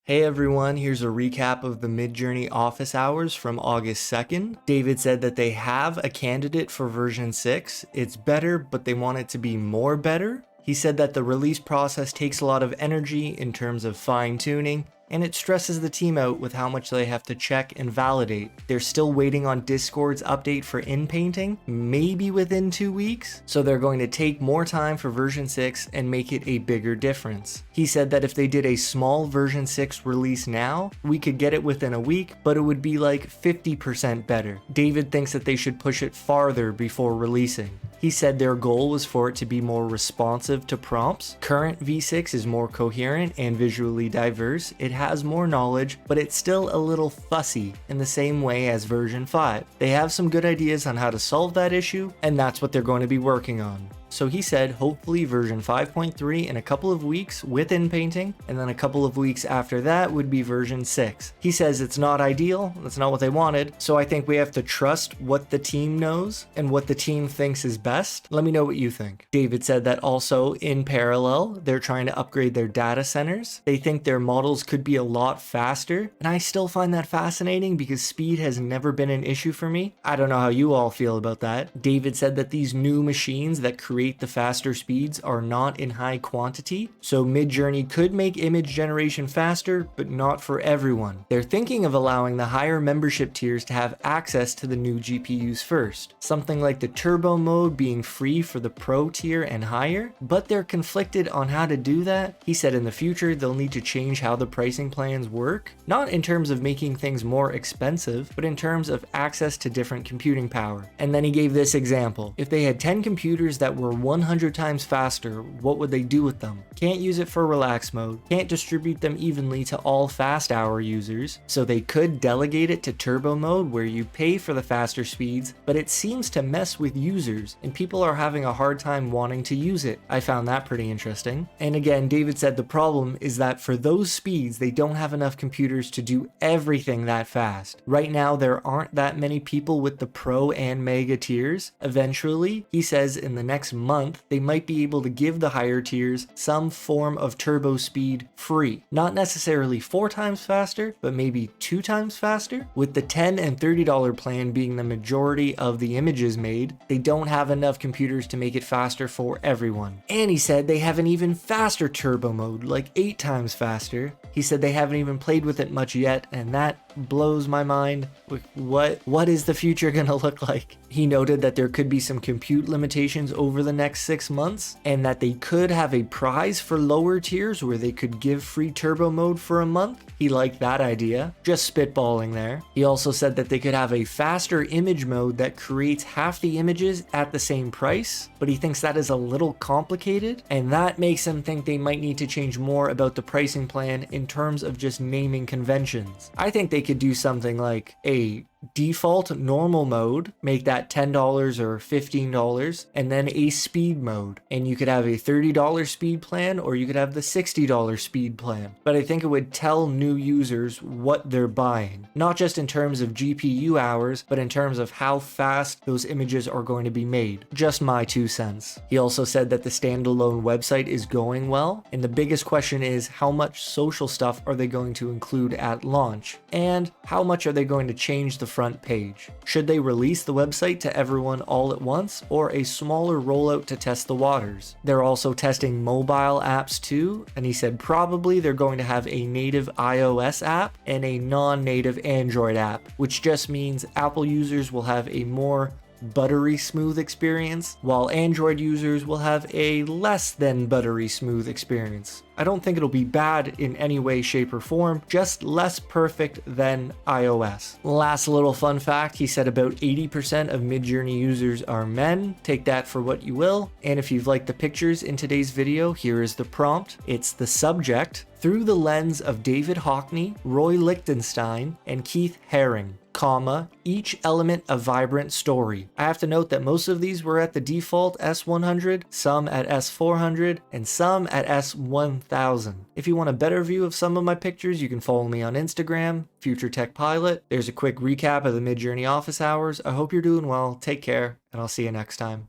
Hey everyone, here's a recap of the Midjourney Office Hours from August 2nd. David said that they have a candidate for version 6. It's better, but they want it to be more better. He said that the release process takes a lot of energy in terms of fine-tuning, and it stresses the team out with how much they have to check and validate. They're still waiting on Discord's update for in-painting, maybe within 2 weeks, so they're going to take more time for version 6 and make it a bigger difference. He said that if they did a small version 6 release now, we could get it within a week, but it would be like 50% better. David thinks that they should push it farther before releasing. He said their goal was for it to be more responsive to prompts. Current V6 is more coherent and visually diverse. It has more knowledge, but it's still a little fussy in the same way as version 5. They have some good ideas on how to solve that issue, and that's what they're going to be working on. So he said hopefully version 5.3 in a couple of weeks with in-painting, and then a couple of weeks after that would be version 6. He says it's not ideal, that's not what they wanted, so I think we have to trust what the team knows and what the team thinks is best. Let me know what you think. David said that also in parallel, they're trying to upgrade their data centers. They think their models could be a lot faster, and I still find that fascinating because speed has never been an issue for me. I don't know how you all feel about that. David said that these new machines that create the faster speeds are not in high quantity, so Midjourney could make image generation faster, but not for everyone. They're thinking of allowing the higher membership tiers to have access to the new GPUs first, something like the turbo mode being free for the pro tier and higher, but they're conflicted on how to do that. He said in the future they'll need to change how the pricing plans work, not in terms of making things more expensive, but in terms of access to different computing power. And then he gave this example. If they had 10 computers that were 100 times faster, what would they do with them? Can't use it for relax mode, can't distribute them evenly to all fast hour users, so they could delegate it to turbo mode where you pay for the faster speeds, but it seems to mess with users, and people are having a hard time wanting to use it. I found that pretty interesting. And again, David said the problem is that for those speeds, they don't have enough computers to do everything that fast. Right now, there aren't that many people with the pro and mega tiers. Eventually, he says in the next month, they might be able to give the higher tiers some form of turbo speed free. Not necessarily 4 times faster, but maybe 2 times faster. With the $10 and $30 plan being the majority of the images made, they don't have enough computers to make it faster for everyone. And he said they have an even faster turbo mode, like 8 times faster. He said they haven't even played with it much yet, and that blows my mind. What is the future gonna look like? He noted that there could be some compute limitations over the next 6 months, and that they could have a prize for lower tiers where they could give free turbo mode for a month. He liked that idea, just spitballing there. He also said that they could have a faster image mode that creates half the images at the same price, but he thinks that is a little complicated, and that makes him think they might need to change more about the pricing plan in terms of just naming conventions. I think they could do something like a default normal mode, make that $10 or $15, and then a speed mode. And you could have a $30 speed plan, or you could have the $60 speed plan. But I think it would tell new users what they're buying, not just in terms of GPU hours, but in terms of how fast those images are going to be made. Just my 2 cents. He also said that the standalone website is going well, and the biggest question is how much social stuff are they going to include at launch, and how much are they going to change the front page? Should they release the website to everyone all at once, or a smaller rollout to test the waters? They're also testing mobile apps too, and he said probably they're going to have a native iOS app and a non-native Android app, which just means Apple users will have a more buttery smooth experience, while Android users will have a less than buttery smooth experience. I don't think it'll be bad in any way, shape, or form, just less perfect than iOS. Last little fun fact, he said about 80% of Midjourney users are men. Take that for what you will. And if you've liked the pictures in today's video, here is the prompt. It's the subject, through the lens of David Hockney, Roy Lichtenstein, and Keith Haring, comma, each element a vibrant story. I have to note that most of these were at the default S100, some at S400, and some at S1000. If you want a better view of some of my pictures, you can follow me on Instagram, Future Tech Pilot. There's a quick recap of the Midjourney Office Hours. I hope you're doing well, take care, and I'll see you next time.